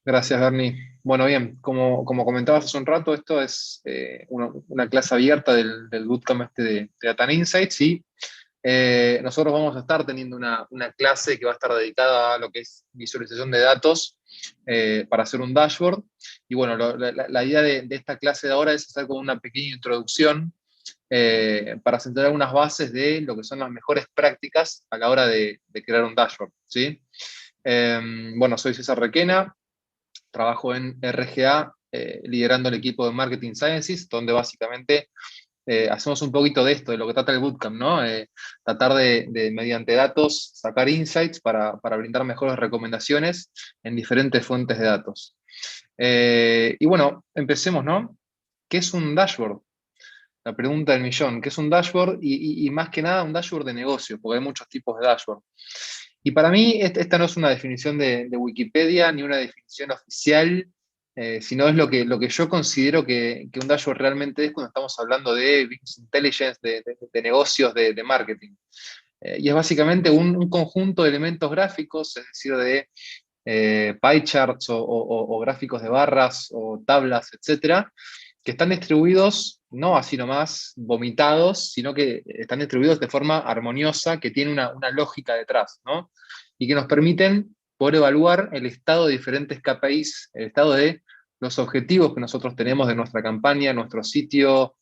Gracias, Bernie. Bueno, bien, como comentabas hace un rato, esto es una clase abierta del bootcamp de Data and Insights y nosotros vamos a estar teniendo una clase que va a estar dedicada a lo que es visualización de datos para hacer un dashboard. Y bueno, la idea de esta clase de ahora es hacer como una pequeña introducción para sentar algunas bases de lo que son las mejores prácticas a la hora de crear un dashboard, ¿sí? Bueno, soy César Requena. Trabajo en RGA, liderando el equipo de Marketing Sciences, donde básicamente hacemos un poquito de esto, de lo que trata el bootcamp, ¿no? Tratar mediante datos, sacar insights para brindar mejores recomendaciones en diferentes fuentes de datos. Y bueno, empecemos, ¿no? ¿Qué es un dashboard? La pregunta del millón. ¿Qué es un dashboard? Y más que nada un dashboard de negocio, porque hay muchos tipos de dashboard. Y para mí, esta no es una definición de Wikipedia ni una definición oficial, sino es lo que yo considero que un dashboard realmente es cuando estamos hablando de business intelligence, de negocios, de marketing. Y es básicamente un conjunto de elementos gráficos, es decir, de pie charts o gráficos de barras o tablas, etcétera, que están distribuidos no así nomás vomitados, sino que están distribuidos de forma armoniosa, que tiene una lógica detrás, ¿no? Y que nos permiten poder evaluar el estado de diferentes KPIs, el estado de los objetivos que nosotros tenemos de nuestra campaña, nuestro sitio,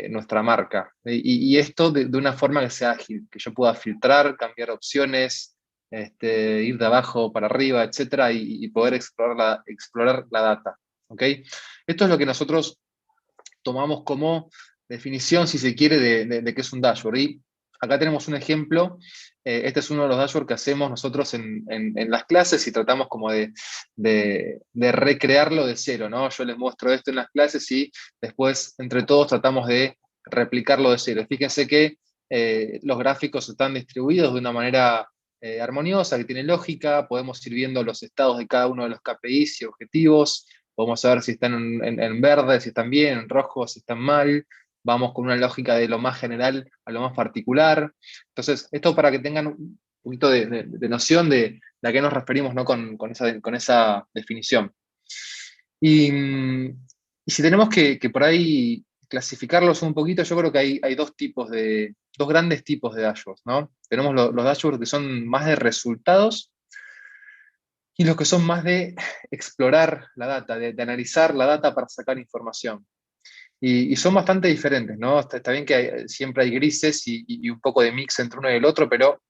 nuestra marca. Y esto de una forma que sea ágil, que yo pueda filtrar, cambiar opciones, ir de abajo para arriba, etcétera, y poder explorar la data. ¿Ok? Esto es lo que nosotros tomamos como definición, si se quiere, de qué es un dashboard. Y acá tenemos un ejemplo. Este es uno de los dashboards que hacemos nosotros en las clases y tratamos como de recrearlo de cero, ¿no? Yo les muestro esto en las clases y después, entre todos, tratamos de replicarlo de cero. Fíjense que los gráficos están distribuidos de una manera armoniosa, que tiene lógica. Podemos ir viendo los estados de cada uno de los KPIs y objetivos. Podemos saber si están en verde, si están bien, en rojo, si están mal. Vamos con una lógica de lo más general a lo más particular. Entonces, esto para que tengan un poquito de noción de a qué nos referimos, ¿no? con esa definición. Y, y si tenemos que por ahí clasificarlos un poquito, yo creo que hay dos grandes tipos de dashboards, ¿no? Tenemos los dashboards que son más de resultados y los que son más de explorar la data, de analizar la data para sacar información. Y son bastante diferentes, ¿no? Está bien que siempre hay grises y un poco de mix entre uno y el otro, pero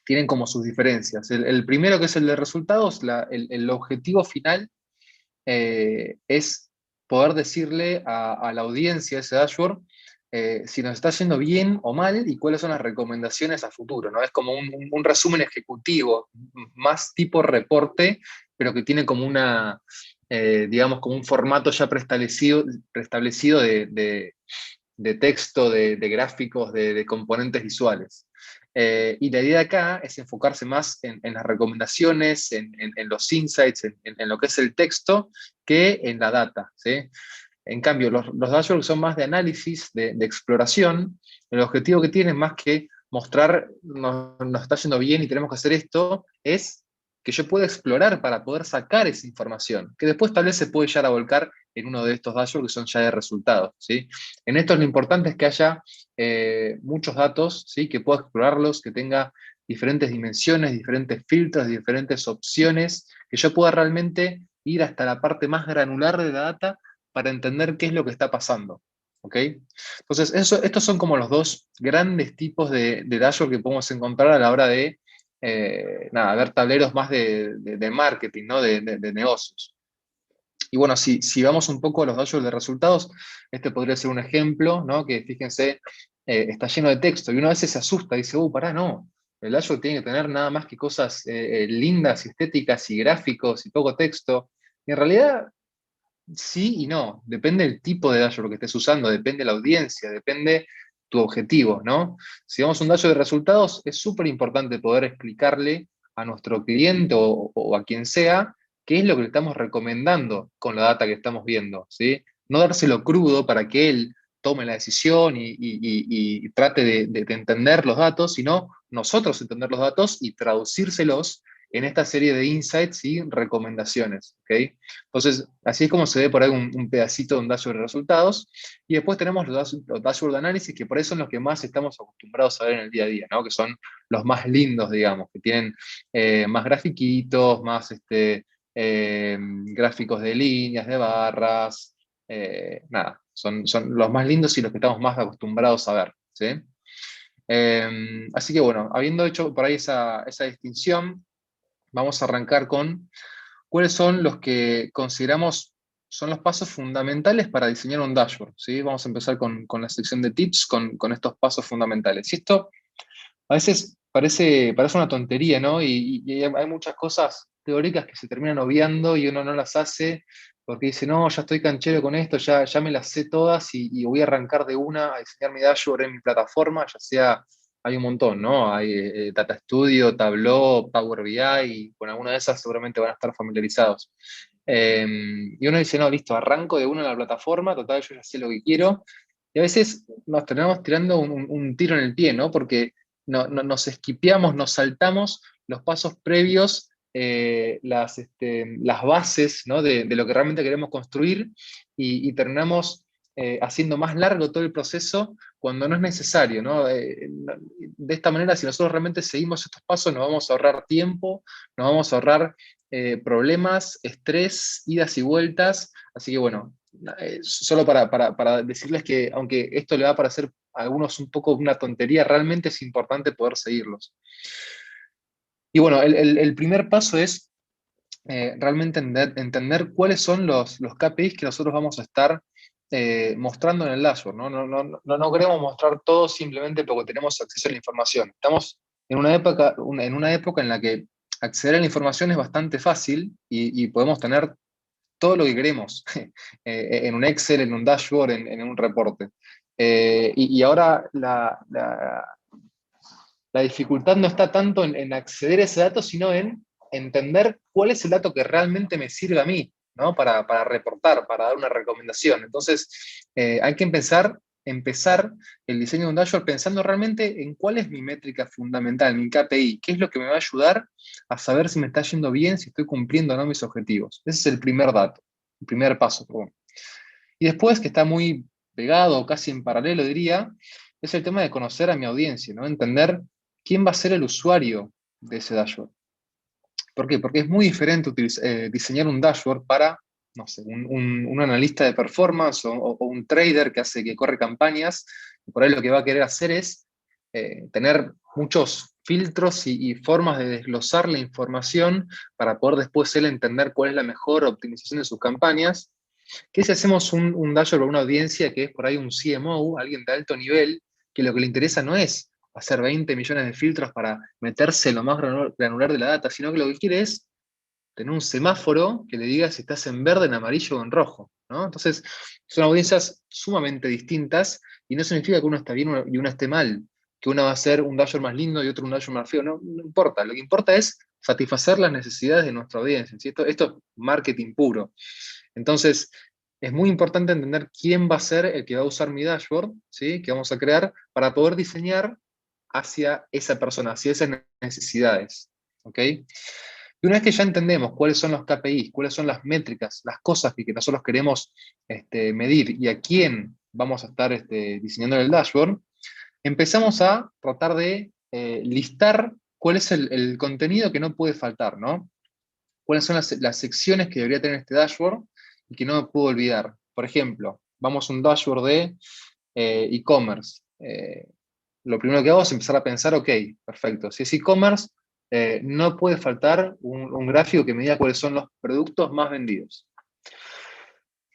tienen como sus diferencias. El primero, que es el de resultados, el objetivo final es poder decirle a la audiencia, ese dashboard, si nos está yendo bien o mal y cuáles son las recomendaciones a futuro, ¿no? Es como un resumen ejecutivo, más tipo reporte, pero que tiene como digamos, como un formato ya preestablecido de texto, de gráficos, de componentes visuales. Y la idea acá es enfocarse más en las recomendaciones, en los insights, en lo que es el texto, que en la data, ¿sí? En cambio, los dashboards son más de análisis, de exploración. El objetivo que tienen, más que mostrar nos está yendo bien y tenemos que hacer esto, es que yo pueda explorar para poder sacar esa información, que después tal vez se puede llegar a volcar en uno de estos dashboards que son ya de resultados, ¿sí? En esto lo importante es que haya muchos datos, ¿sí? Que pueda explorarlos, que tenga diferentes dimensiones, diferentes filtros, diferentes opciones, que yo pueda realmente ir hasta la parte más granular de la data para entender qué es lo que está pasando. ¿Ok? Entonces, estos son como los dos grandes tipos de dashboard que podemos encontrar a la hora de ver tableros más de marketing, ¿no? De negocios. Y bueno, si vamos un poco a los dashboards de resultados, este podría ser un ejemplo, ¿no? Que fíjense, está lleno de texto y uno a veces se asusta y dice, pará, no, el dashboard tiene que tener nada más que cosas lindas, y estéticas y gráficos y poco texto. Y en realidad, sí y no, depende del tipo de dashboard que estés usando, depende de la audiencia, depende tu objetivo, ¿no? Si vamos a un dashboard de resultados, es súper importante poder explicarle a nuestro cliente o a quien sea qué es lo que le estamos recomendando con la data que estamos viendo, ¿sí? No dárselo crudo para que él tome la decisión y trate de entender los datos, sino nosotros entender los datos y traducírselos en esta serie de insights y recomendaciones. ¿Ok? Entonces, así es como se ve por ahí un pedacito de un dashboard de resultados. Y después tenemos los dashboard de análisis, que por eso son los que más estamos acostumbrados a ver en el día a día, ¿no? Que son los más lindos, digamos, que tienen más grafiquitos, más gráficos de líneas, de barras, nada, son los más lindos y los que estamos más acostumbrados a ver, ¿sí? Así que bueno, habiendo hecho por ahí esa distinción, vamos a arrancar con cuáles son los que consideramos son los pasos fundamentales para diseñar un dashboard, ¿sí? Vamos a empezar con la sección de tips, con estos pasos fundamentales. Y esto a veces parece una tontería, ¿no? Y hay muchas cosas teóricas que se terminan obviando y uno no las hace porque dice, no, ya estoy canchero con esto, ya me las sé todas y voy a arrancar de una a diseñar mi dashboard en mi plataforma, ya sea, hay un montón, ¿no? Hay Data Studio, Tableau, Power BI, y con alguna de esas seguramente van a estar familiarizados. Y uno dice, no, listo, arranco de una en la plataforma, total, yo ya sé lo que quiero. Y a veces nos terminamos tirando un tiro en el pie, ¿no? Porque nos esquipeamos, nos saltamos los pasos previos, las bases, ¿no? de lo que realmente queremos construir y terminamos haciendo más largo todo el proceso cuando no es necesario, ¿no? De esta manera, si nosotros realmente seguimos estos pasos, nos vamos a ahorrar tiempo, nos vamos a ahorrar problemas, estrés, idas y vueltas. Así que bueno, solo para decirles que aunque esto le va a parecer a algunos un poco una tontería, realmente es importante poder seguirlos. Y bueno, el primer paso es realmente entender cuáles son los KPIs que nosotros vamos a estar mostrando en el dashboard, ¿no? No queremos mostrar todo simplemente porque tenemos acceso a la información. Estamos en una época en la que acceder a la información es bastante fácil y podemos tener todo lo que queremos en un Excel, en un dashboard, en un reporte. Y ahora la dificultad no está tanto en acceder a ese dato, sino en entender cuál es el dato que realmente me sirve a mí, ¿no? Para reportar, para dar una recomendación. Entonces, hay que empezar el diseño de un dashboard pensando realmente en cuál es mi métrica fundamental, mi KPI, qué es lo que me va a ayudar a saber si me está yendo bien, si estoy cumpliendo o no mis objetivos. Ese es el primer dato, el primer paso, perdón. Y después, que está muy pegado, casi en paralelo, diría, es el tema de conocer a mi audiencia, ¿no? Entender quién va a ser el usuario de ese dashboard. ¿Por qué? Porque es muy diferente diseñar un dashboard para, no sé, un analista de performance o un trader que corre campañas. Y por ahí lo que va a querer hacer es tener muchos filtros y formas de desglosar la información para poder después él entender cuál es la mejor optimización de sus campañas. ¿Qué si hacemos un dashboard para una audiencia que es por ahí un CMO, alguien de alto nivel, que lo que le interesa no es hacer 20 millones de filtros para meterse lo más granular de la data, sino que lo que quiere es tener un semáforo que le diga si estás en verde, en amarillo o en rojo, ¿no? Entonces, son audiencias sumamente distintas y no significa que uno está bien y uno esté mal, que uno va a hacer un dashboard más lindo y otro un dashboard más feo, no importa. Lo que importa es satisfacer las necesidades de nuestra audiencia, ¿sí? Esto es marketing puro. Entonces, es muy importante entender quién va a ser el que va a usar mi dashboard, ¿sí? Que vamos a crear para poder diseñar hacia esa persona, hacia esas necesidades. ¿Ok? Y una vez que ya entendemos cuáles son los KPIs, cuáles son las métricas, las cosas que nosotros queremos medir y a quién vamos a estar diseñando el dashboard, empezamos a tratar de listar cuál es el contenido que no puede faltar, ¿no? Cuáles son las secciones que debería tener este dashboard y que no me puedo olvidar. Por ejemplo, vamos a un dashboard de e-commerce. Lo primero que hago es empezar a pensar, ok, perfecto, si es e-commerce, no puede faltar un gráfico que me diga cuáles son los productos más vendidos.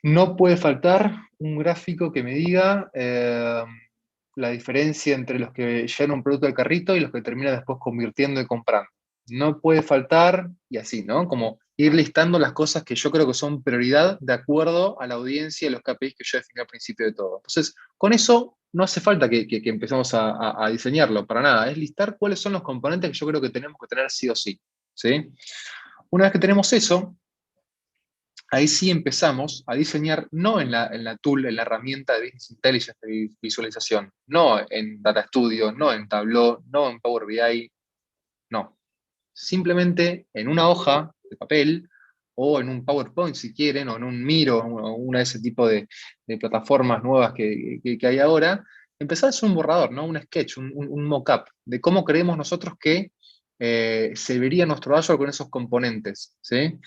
No puede faltar un gráfico que me diga la diferencia entre los que llevan un producto al carrito y los que terminan después convirtiendo y comprando. No puede faltar, y así, ¿no? Como ir listando las cosas que yo creo que son prioridad de acuerdo a la audiencia y los KPIs que yo definí al principio de todo. Entonces, con eso no hace falta que empecemos a diseñarlo, para nada. Es listar cuáles son los componentes que yo creo que tenemos que tener sí o sí. ¿Sí? Una vez que tenemos eso, ahí sí empezamos a diseñar, no en la tool, en la herramienta de Business Intelligence de visualización, no en Data Studio, no en Tableau, no en Power BI, no. simplemente en una hoja de papel, o en un PowerPoint si quieren, o en un Miro, o una de ese tipo de plataformas nuevas que hay ahora, empezar a hacer un borrador, ¿no? Un sketch, un mock-up de cómo creemos nosotros que se vería nuestro dashboard con esos componentes, ¿sí?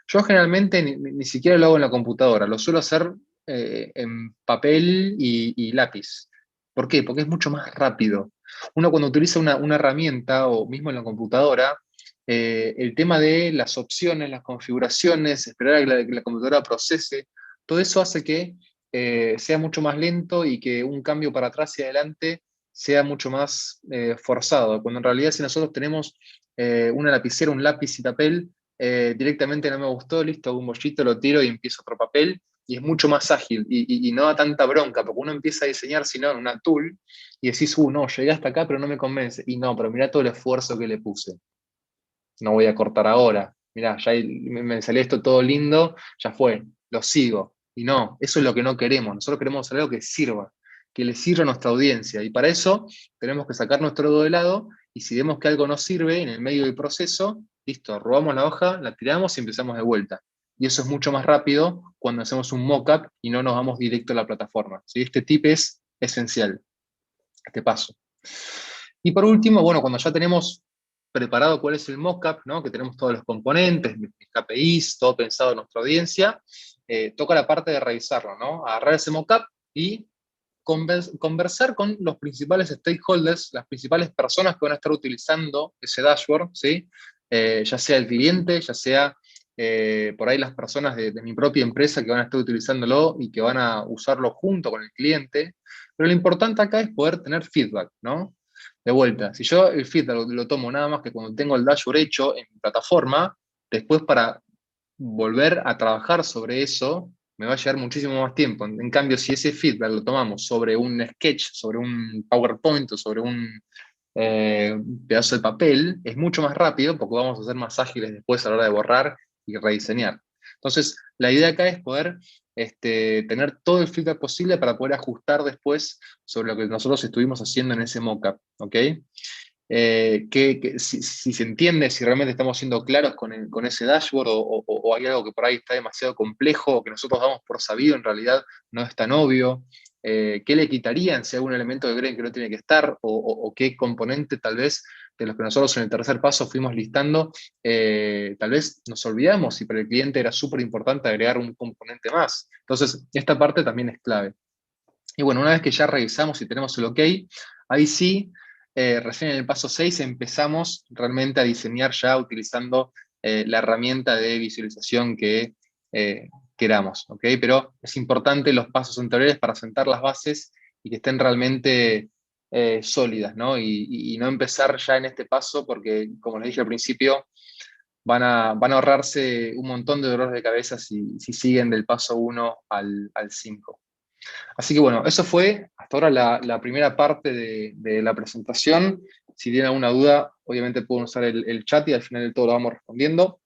Yo generalmente ni siquiera lo hago en la computadora, lo suelo hacer en papel y lápiz. ¿Por qué? Porque es mucho más rápido. Uno cuando utiliza una herramienta, o mismo en la computadora, el tema de las opciones, las configuraciones, esperar a que la computadora procese, todo eso hace que sea mucho más lento y que un cambio para atrás y adelante sea mucho más forzado. Cuando en realidad si nosotros tenemos una lapicera, un lápiz y papel, directamente no me gustó, listo, hago un bollito, lo tiro y empiezo otro papel, y es mucho más ágil y no da tanta bronca, porque uno empieza a diseñar, si no, en una tool, y decís, no, llegué hasta acá, pero no me convence. Y no, pero mirá todo el esfuerzo que le puse. No voy a cortar ahora. Mirá, ya me salió esto todo lindo, ya fue, lo sigo. Y no, eso es lo que no queremos. Nosotros queremos hacer algo que sirva, que le sirva a nuestra audiencia. Y para eso tenemos que sacar nuestro ego de lado, y si vemos que algo no sirve en el medio del proceso, listo, robamos la hoja, la tiramos y empezamos de vuelta. Y eso es mucho más rápido cuando hacemos un mock-up y no nos vamos directo a la plataforma. ¿Sí? Este tip es esencial, este paso. Y por último, bueno, cuando ya tenemos preparado cuál es el mockup, ¿no? Que tenemos todos los componentes, mis KPIs, todo pensado en nuestra audiencia, toca la parte de revisarlo, ¿no? Agarrar ese mockup y conversar con los principales stakeholders, las principales personas que van a estar utilizando ese dashboard, ¿sí? Ya sea el cliente, ya sea por ahí las personas de mi propia empresa que van a estar utilizándolo y que van a usarlo junto con el cliente. Pero lo importante acá es poder tener feedback, ¿no? De vuelta, si yo el feedback lo tomo nada más que cuando tengo el dashboard hecho en mi plataforma, después para volver a trabajar sobre eso me va a llevar muchísimo más tiempo. En cambio, si ese feedback lo tomamos sobre un sketch, sobre un PowerPoint o sobre un pedazo de papel, es mucho más rápido porque vamos a ser más ágiles después a la hora de borrar y rediseñar. Entonces, la idea acá es poder tener todo el feedback posible para poder ajustar después sobre lo que nosotros estuvimos haciendo en ese mockup, ¿ok? Si se entiende, si realmente estamos siendo claros con ese dashboard, o hay algo que por ahí está demasiado complejo, o que nosotros damos por sabido, en realidad no es tan obvio. ¿Qué le quitarían si hay algún elemento que creen que no tiene que estar, o qué componente tal vez de los que nosotros en el tercer paso fuimos listando, tal vez nos olvidamos y para el cliente era súper importante agregar un componente más? Entonces, esta parte también es clave. Y bueno, una vez que ya revisamos y tenemos el OK, ahí sí, recién en el paso 6 empezamos realmente a diseñar ya utilizando la herramienta de visualización que queramos, ¿ok? Pero es importante los pasos anteriores para sentar las bases y que estén realmente sólidas, ¿no? Y no empezar ya en este paso porque, como les dije al principio, van a ahorrarse un montón de dolores de cabeza si siguen del paso 1 al 5. Así que bueno, eso fue hasta ahora la primera parte de la presentación. Si tienen alguna duda, obviamente pueden usar el chat y al final de todo lo vamos respondiendo.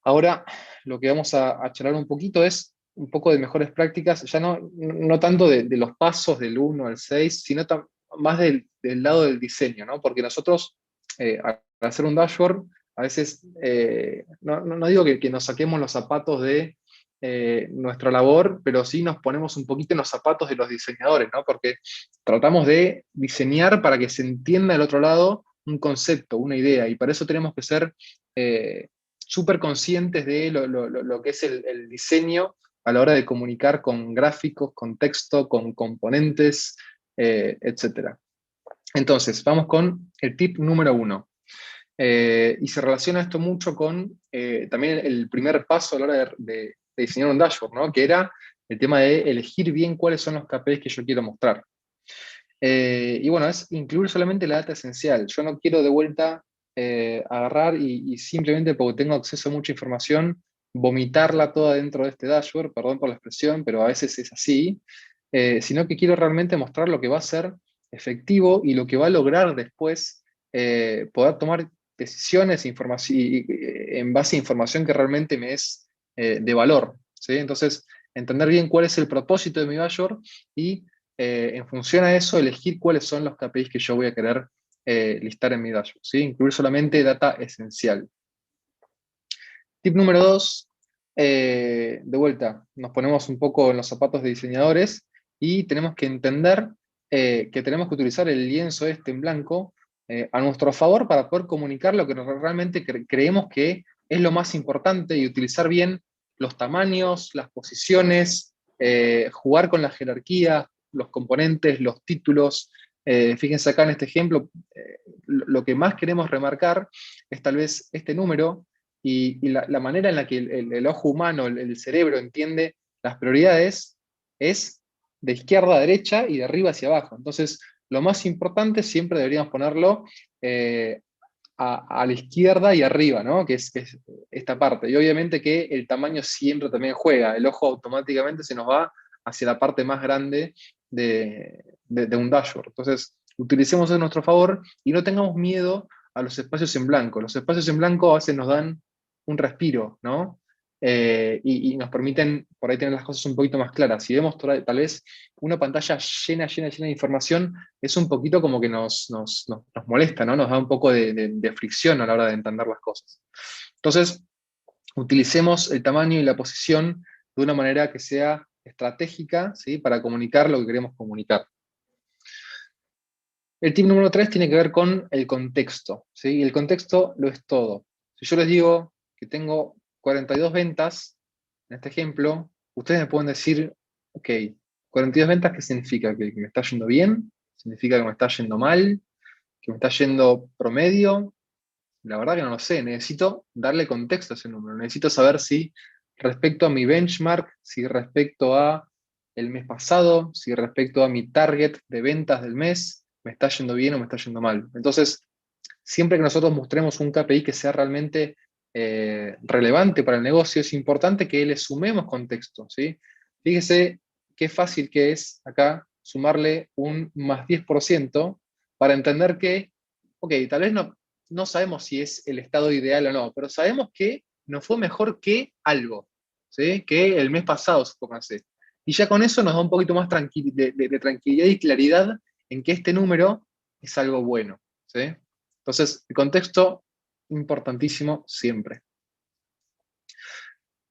Ahora lo que vamos a charlar un poquito es un poco de mejores prácticas, ya no tanto de los pasos del 1 al 6, sino más del lado del diseño, ¿no? Porque nosotros, al hacer un dashboard, a veces, no digo que nos saquemos los zapatos de nuestra labor, pero sí nos ponemos un poquito en los zapatos de los diseñadores, ¿no? Porque tratamos de diseñar para que se entienda del otro lado un concepto, una idea, y para eso tenemos que ser súper conscientes de lo que es el diseño a la hora de comunicar con gráficos, con texto, con componentes, etc. Entonces, vamos con el tip número 1. Y se relaciona esto mucho con también el primer paso a la hora de diseñar un dashboard, ¿no? Que era el tema de elegir bien cuáles son los KPIs que yo quiero mostrar. Y bueno, es incluir solamente la data esencial. Yo no quiero de vuelta agarrar y simplemente porque tengo acceso a mucha información, vomitarla toda dentro de este dashboard, perdón por la expresión, pero a veces es así, sino que quiero realmente mostrar lo que va a ser efectivo y lo que va a lograr después poder tomar decisiones en base a información que realmente me es de valor, ¿sí? Entonces, entender bien cuál es el propósito de mi dashboard y en función a eso, elegir cuáles son los KPIs que yo voy a querer listar en mi dashboard, ¿sí? Incluir solamente data esencial. Tip número 2, de vuelta, nos ponemos un poco en los zapatos de diseñadores y tenemos que entender que tenemos que utilizar el lienzo este en blanco a nuestro favor para poder comunicar lo que realmente creemos que es lo más importante y utilizar bien los tamaños, las posiciones, jugar con la jerarquía, los componentes, los títulos. Fíjense acá en este ejemplo, lo que más queremos remarcar es tal vez este número y la manera en la que el ojo humano, el cerebro entiende las prioridades es de izquierda a derecha y de arriba hacia abajo. Entonces, lo más importante siempre deberíamos ponerlo a la izquierda y arriba, ¿no? Que es esta parte. Y obviamente que el tamaño siempre también juega. El ojo automáticamente se nos va hacia la parte más grande de un dashboard. Entonces, utilicemos eso a nuestro favor y no tengamos miedo a los espacios en blanco. Los espacios en blanco a veces nos dan un respiro, ¿no? Y nos permiten por ahí tener las cosas un poquito más claras. Si vemos tal vez una pantalla llena, llena, llena de información, es un poquito como que nos molesta, ¿no? Nos da un poco de fricción a la hora de entender las cosas. Entonces, utilicemos el tamaño y la posición de una manera que sea estratégica, ¿sí? Para comunicar lo que queremos comunicar. El tip número 3 tiene que ver con el contexto, ¿sí? Y el contexto lo es todo. Si yo les digo que tengo 42 ventas, en este ejemplo, ustedes me pueden decir, ok, 42 ventas, ¿qué significa? ¿Que me está yendo bien? ¿Significa que me está yendo mal? ¿Que me está yendo promedio? La verdad que no lo sé, necesito darle contexto a ese número, necesito saber si respecto a mi benchmark, si respecto a el mes pasado, si respecto a mi target de ventas del mes, me está yendo bien o me está yendo mal. Entonces, siempre que nosotros mostremos un KPI que sea realmente relevante para el negocio, es importante que le sumemos contexto, ¿sí? Fíjese qué fácil que es acá sumarle un más 10% para entender que, ok, tal vez no sabemos si es el estado ideal o no, pero sabemos que nos fue mejor que algo, ¿sí? Que el mes pasado, supóngase. Y ya con eso nos da un poquito más de tranquilidad y claridad en que este número es algo bueno, ¿sí? Entonces, el contexto, importantísimo siempre.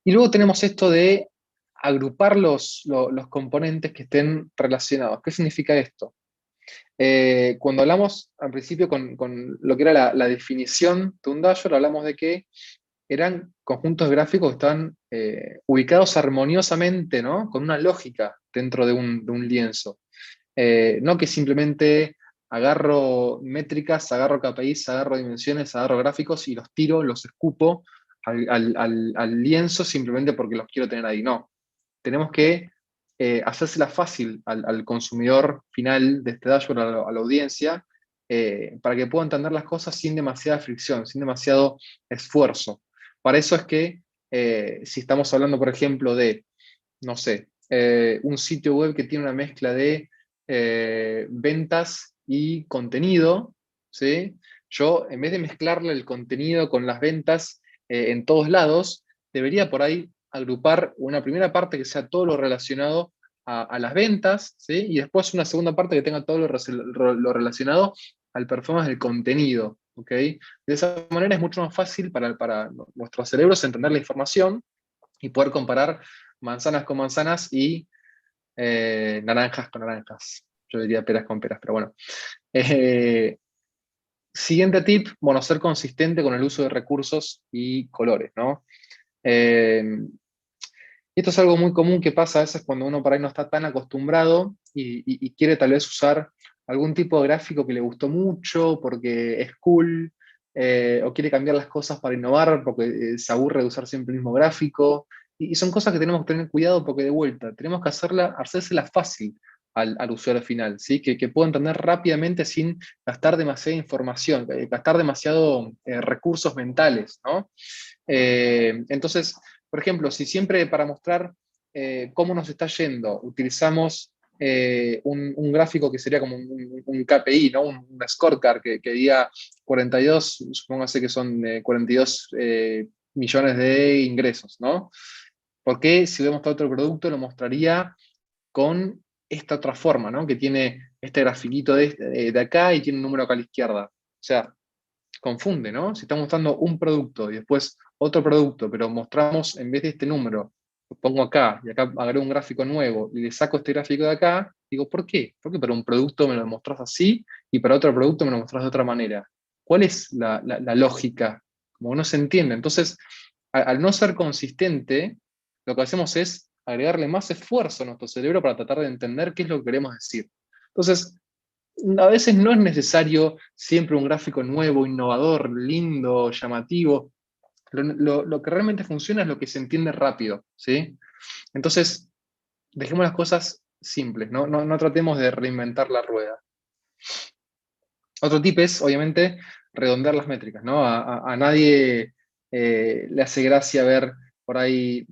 Y luego tenemos esto de agrupar los componentes que estén relacionados. ¿Qué significa esto? Cuando hablamos al principio con lo que era la definición de un dashboard, hablamos de que eran conjuntos gráficos que estaban ubicados armoniosamente, ¿no? Con una lógica dentro de un lienzo. No que simplemente agarro métricas, agarro KPIs, agarro dimensiones, agarro gráficos y los tiro, los escupo al lienzo simplemente porque los quiero tener ahí. No, tenemos que hacérsela fácil al consumidor final de este dashboard, a la audiencia, para que pueda entender las cosas sin demasiada fricción, sin demasiado esfuerzo. Para eso es que si estamos hablando, por ejemplo, de, no sé, un sitio web que tiene una mezcla de ventas y contenido, ¿sí? Yo, en vez de mezclarle el contenido con las ventas en todos lados, debería por ahí agrupar una primera parte que sea todo lo relacionado a las ventas, ¿sí? Y después una segunda parte que tenga todo lo relacionado al performance del contenido, ¿ok? De esa manera es mucho más fácil para nuestros cerebros entender la información y poder comparar manzanas con manzanas y naranjas con naranjas. Yo diría peras con peras, pero bueno. Eh, Siguiente tip, bueno, ser consistente con el uso de recursos y colores, ¿no? Y esto es algo muy común que pasa a veces cuando uno por ahí no está tan acostumbrado y quiere tal vez usar algún tipo de gráfico que le gustó mucho porque es cool, o quiere cambiar las cosas para innovar porque se aburre de usar siempre el mismo gráfico. Y son cosas que tenemos que tener cuidado porque de vuelta, tenemos que hacérsela fácil al usuario final, ¿sí? Que pueda entender rápidamente sin gastar demasiada información, gastar demasiado recursos mentales, ¿no? Entonces, por ejemplo, si siempre para mostrar cómo nos está yendo utilizamos un gráfico que sería como un KPI, ¿no? Un scorecard que diga 42, supóngase que son 42 millones de ingresos, ¿no? Porque si hubiera mostrado otro producto lo mostraría con esta otra forma, ¿no? Que tiene este grafiquito de acá y tiene un número acá a la izquierda. O sea, confunde, ¿no? Si estamos mostrando un producto y después otro producto, pero mostramos en vez de este número, lo pongo acá y acá agrego un gráfico nuevo y le saco este gráfico de acá, digo, ¿por qué? Porque para un producto me lo mostrás así y para otro producto me lo mostrás de otra manera. ¿Cuál es la lógica? Como no se entiende. Entonces, al no ser consistente, lo que hacemos es agregarle más esfuerzo a nuestro cerebro para tratar de entender qué es lo que queremos decir. Entonces, a veces no es necesario siempre un gráfico nuevo, innovador, lindo, llamativo. Lo que realmente funciona es lo que se entiende rápido, ¿sí? Entonces, dejemos las cosas simples, ¿no? No tratemos de reinventar la rueda. Otro tip es, obviamente, redondear las métricas, ¿no? A nadie le hace gracia ver por ahí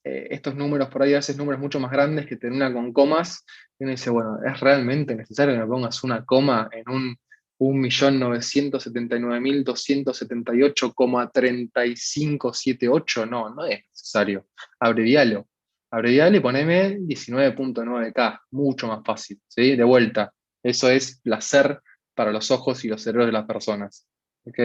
estos números, por ahí a veces números mucho más grandes que terminan con comas, y uno dice, bueno, ¿es realmente necesario que me pongas una coma en un 1.979.278,3578? No, no es necesario. Abrevialo. Abrevialo y poneme 19.9K, mucho más fácil, ¿sí? De vuelta. Eso es placer para los ojos y los cerebros de las personas. ¿Ok?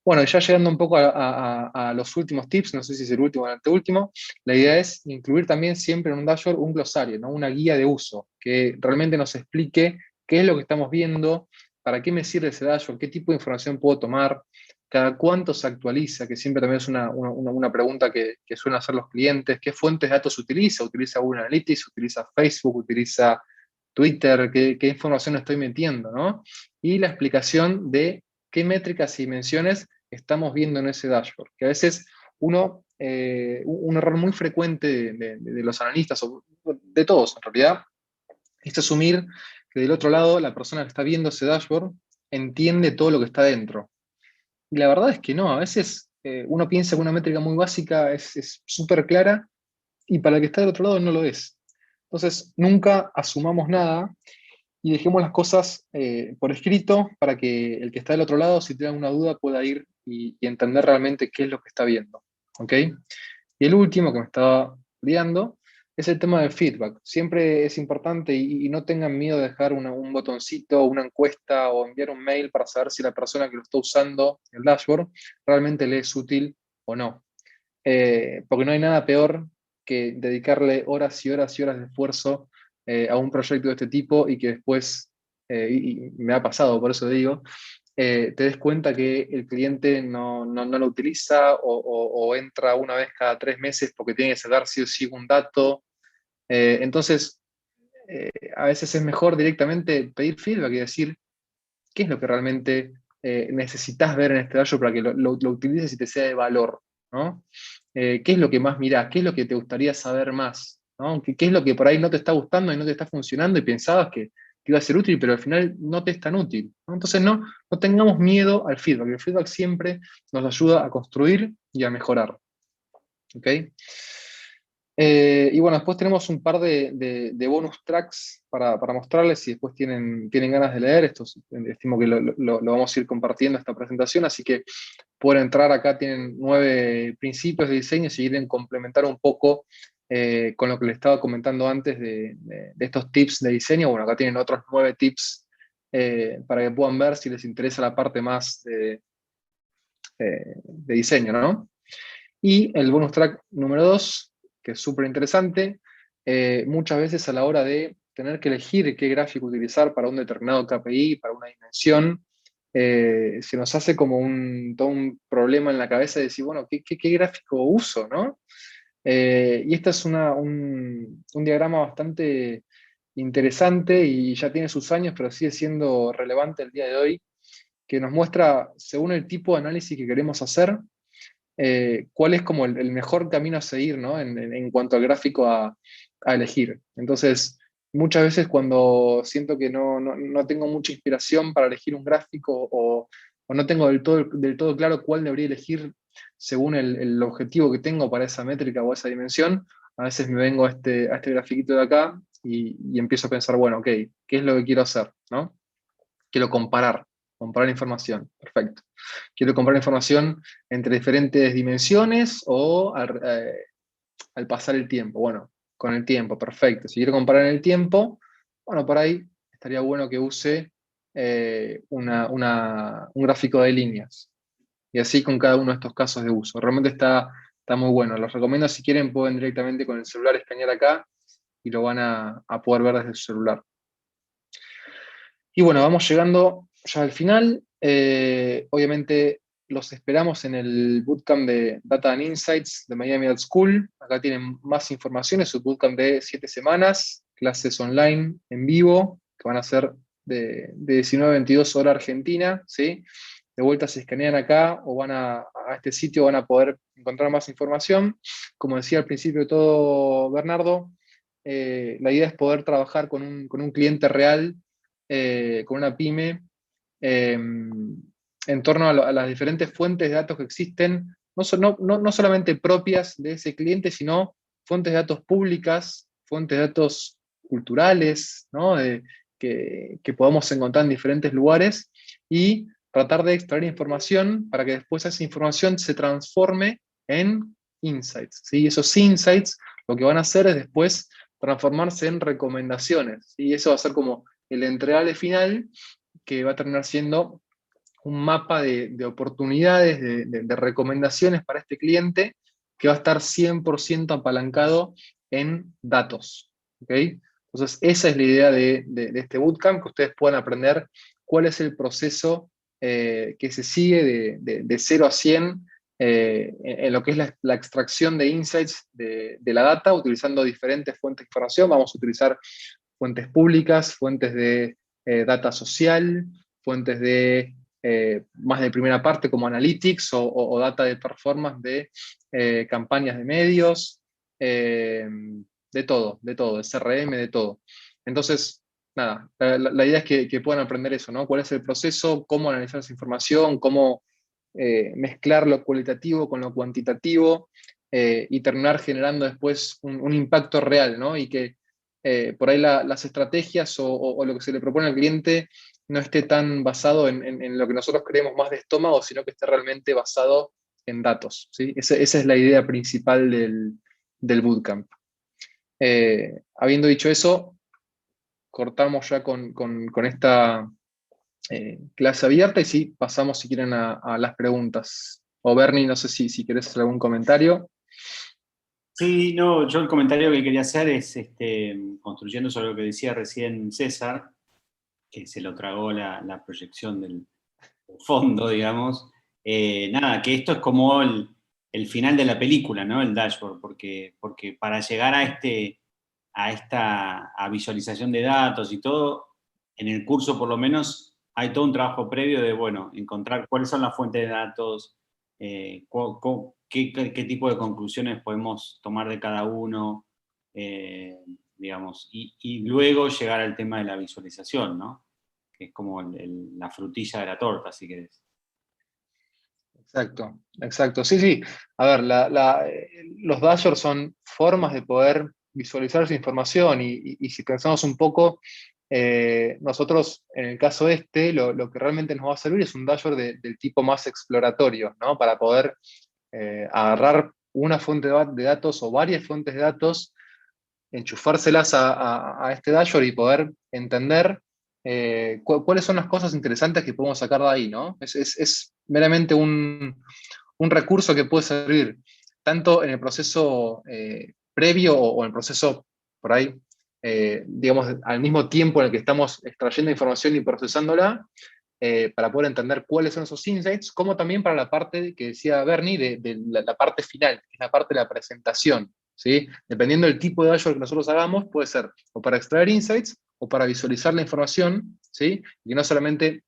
Bueno, ya llegando un poco a los últimos tips, no sé si es el último o el anteúltimo, la idea es incluir también siempre en un dashboard un glosario, ¿no? Una guía de uso, que realmente nos explique qué es lo que estamos viendo, para qué me sirve ese dashboard, qué tipo de información puedo tomar, cada cuánto se actualiza, que siempre también es una pregunta que suelen hacer los clientes, qué fuentes de datos utiliza, utiliza Google Analytics, utiliza Facebook, utiliza Twitter, qué información estoy metiendo, ¿no? Y la explicación de qué métricas y dimensiones estamos viendo en ese dashboard. Que a veces un error muy frecuente de los analistas, o de todos en realidad, es asumir que del otro lado la persona que está viendo ese dashboard entiende todo lo que está dentro. Y la verdad es que no, a veces uno piensa que una métrica muy básica es súper clara y para el que está del otro lado no lo es. Entonces, nunca asumamos nada y dejemos las cosas por escrito para que el que está del otro lado, si tiene alguna duda, pueda ir y entender realmente qué es lo que está viendo. ¿Ok? Y el último que me estaba olvidando es el tema del feedback. Siempre es importante y no tengan miedo de dejar un botoncito, una encuesta o enviar un mail para saber si la persona que lo está usando, el dashboard, realmente le es útil o no. Porque no hay nada peor que dedicarle horas y horas y horas de esfuerzo a un proyecto de este tipo y que después, y me ha pasado, por eso digo, te des cuenta que el cliente no lo utiliza o entra una vez cada 3 meses porque tiene que sacar sí o sí un dato. Entonces, a veces es mejor directamente pedir feedback y decir qué es lo que realmente necesitas ver en este dashboard para que lo utilices y te sea de valor, ¿no? ¿Qué es lo que más mirás? ¿Qué es lo que te gustaría saber más? ¿No? ¿Qué es lo que por ahí no te está gustando y no te está funcionando y pensabas que iba a ser útil, pero al final no te es tan útil, ¿no? Entonces no tengamos miedo al feedback. El feedback siempre nos ayuda a construir y a mejorar. ¿Ok? Y bueno, después tenemos un par de bonus tracks para mostrarles si después tienen ganas de leer. Estimo que lo vamos a ir compartiendo esta presentación, así que pueden entrar acá, tienen 9 principios de diseño, si quieren complementar un poco con lo que les estaba comentando antes de estos tips de diseño. Bueno, acá tienen otros 9 tips para que puedan ver si les interesa la parte más de diseño, ¿no? Y el bonus track número 2, que es súper interesante, muchas veces a la hora de tener que elegir qué gráfico utilizar para un determinado KPI, para una dimensión, se nos hace como todo un problema en la cabeza de decir, bueno, ¿qué gráfico uso, no? Y este es un diagrama bastante interesante y ya tiene sus años, pero sigue siendo relevante el día de hoy, que nos muestra, según el tipo de análisis que queremos hacer, cuál es como el mejor camino a seguir, ¿no? En cuanto al gráfico a elegir. Entonces, muchas veces cuando siento que no tengo mucha inspiración para elegir un gráfico o no tengo del todo claro cuál debería elegir según el objetivo que tengo para esa métrica o esa dimensión, a veces me vengo a este grafiquito de acá y empiezo a pensar, bueno, ok, ¿qué es lo que quiero hacer? ¿No? Quiero comparar información. Perfecto. Quiero comparar información entre diferentes dimensiones o al pasar el tiempo. Bueno, con el tiempo, perfecto. Si quiero comparar en el tiempo, bueno, por ahí estaría bueno que use un gráfico de líneas. Y así con cada uno de estos casos de uso. Realmente está muy bueno. Los recomiendo si quieren, pueden directamente con el celular escanear acá y lo van a poder ver desde su celular. Y bueno, vamos llegando ya al final. Obviamente los esperamos en el bootcamp de Data and Insights de Miami Ad School. Acá tienen más informaciones, su bootcamp de 7 semanas, clases online en vivo, que van a ser de 19 a 22 horas Argentina, ¿sí? De vuelta se escanean acá o van a este sitio, van a poder encontrar más información. Como decía al principio de todo Bernardo, la idea es poder trabajar con un cliente real, con una pyme, en torno a las diferentes fuentes de datos que existen, no solamente propias de ese cliente, sino fuentes de datos públicas, fuentes de datos culturales, ¿no? Que podamos encontrar en diferentes lugares y tratar de extraer información para que después esa información se transforme en insights, ¿sí? Esos insights lo que van a hacer es después transformarse en recomendaciones, y eso va a ser como el entregable final, que va a terminar siendo un mapa de oportunidades, de recomendaciones para este cliente, que va a estar 100% apalancado en datos. ¿Okay? Entonces, esa es la idea de este bootcamp, que ustedes puedan aprender cuál es el proceso que se sigue de 0 a 100 en lo que es la extracción de insights de la data, utilizando diferentes fuentes de información. Vamos a utilizar fuentes públicas, fuentes de data social, fuentes de más de primera parte como analytics o data de performance de campañas de medios, de todo, de CRM, de todo. Entonces, nada, la idea es que puedan aprender eso, ¿no? ¿Cuál es el proceso? ¿Cómo analizar esa información? ¿Cómo mezclar lo cualitativo con lo cuantitativo? Y terminar generando después un impacto real, ¿no? Y que por ahí las estrategias o lo que se le propone al cliente no esté tan basado en lo que nosotros creemos más de estómago, sino que esté realmente basado en datos, ¿sí? Esa es la idea principal del bootcamp. Habiendo dicho eso, cortamos ya con esta clase abierta y sí, pasamos si quieren a las preguntas. O Bernie, no sé si querés hacer algún comentario. Sí, no, yo el comentario que quería hacer es construyendo sobre lo que decía recién César, que se lo tragó la proyección del fondo, digamos. Nada, que esto es como el final de la película, ¿no? El dashboard, porque para llegar a visualización de datos y todo, en el curso por lo menos hay todo un trabajo previo de, bueno, encontrar cuáles son las fuentes de datos, qué tipo de conclusiones podemos tomar de cada uno, digamos, y luego llegar al tema de la visualización, ¿no? Que es como la frutilla de la torta, si querés. Exacto, exacto. Sí, sí. A ver, los dashboards son formas de poder visualizar esa información y si pensamos un poco, nosotros en el caso este, lo que realmente nos va a servir es un dashboard del tipo más exploratorio, ¿no? Para poder agarrar una fuente de datos o varias fuentes de datos, enchufárselas a este dashboard y poder entender cuáles son las cosas interesantes que podemos sacar de ahí, ¿no? Es meramente un recurso que puede servir tanto en el proceso previo o en el proceso por ahí, digamos, al mismo tiempo en el que estamos extrayendo información y procesándola, para poder entender cuáles son esos insights, como también para la parte que decía Bernie, de la parte final, que es la parte de la presentación. ¿Sí? Dependiendo del tipo de dashboard que nosotros hagamos, puede ser o para extraer insights o para visualizar la información, ¿sí? Y que no solamente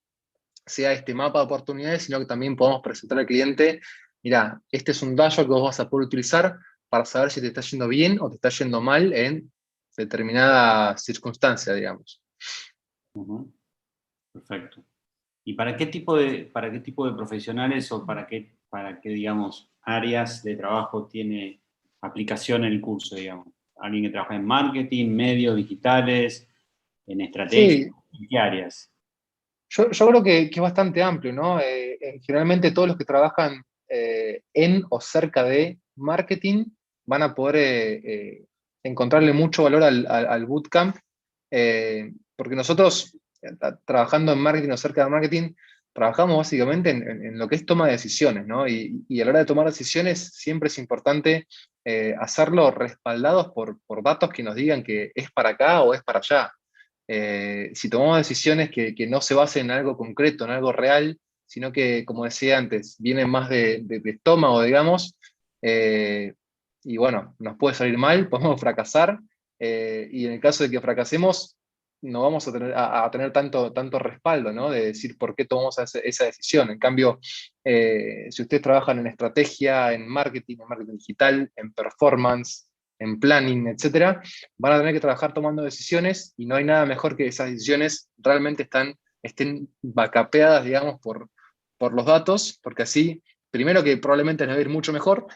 sea este mapa de oportunidades, sino que también podamos presentar al cliente, mira, este es un dashboard que vos vas a poder utilizar para saber si te está yendo bien o te está yendo mal en determinada circunstancia, digamos. Ujú. Perfecto. ¿Y para qué tipo de profesionales o para qué, digamos, áreas de trabajo tiene aplicación el curso, digamos? ¿Alguien que trabaja en marketing, medios digitales, en estrategia? Sí, ¿En qué áreas? yo creo que es bastante amplio, ¿no? Generalmente todos los que trabajan en o cerca de marketing van a poder encontrarle mucho valor al bootcamp, Porque nosotros, trabajando en marketing o cerca de marketing, trabajamos básicamente en lo que es toma de decisiones, ¿no? Y a la hora de tomar decisiones siempre es importante hacerlo respaldados por datos que nos digan que es para acá o es para allá. Si tomamos decisiones que no se basen en algo concreto, en algo real, sino que, como decía antes, vienen más de estómago, digamos, eh, y bueno, nos puede salir mal, podemos fracasar, y en el caso de que fracasemos, no vamos a tener tanto respaldo, ¿no? De decir por qué tomamos esa decisión. En cambio, si ustedes trabajan en estrategia, en marketing digital, en performance, en planning, etcétera, van a tener que trabajar tomando decisiones y no hay nada mejor que esas decisiones realmente estén backupeadas, digamos, por los datos, porque así, primero que probablemente les va a ir mucho mejor,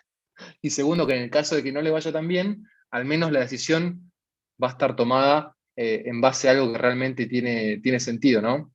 y segundo que en el caso de que no le vaya tan bien, al menos la decisión va a estar tomada en base a algo que realmente tiene sentido, ¿no?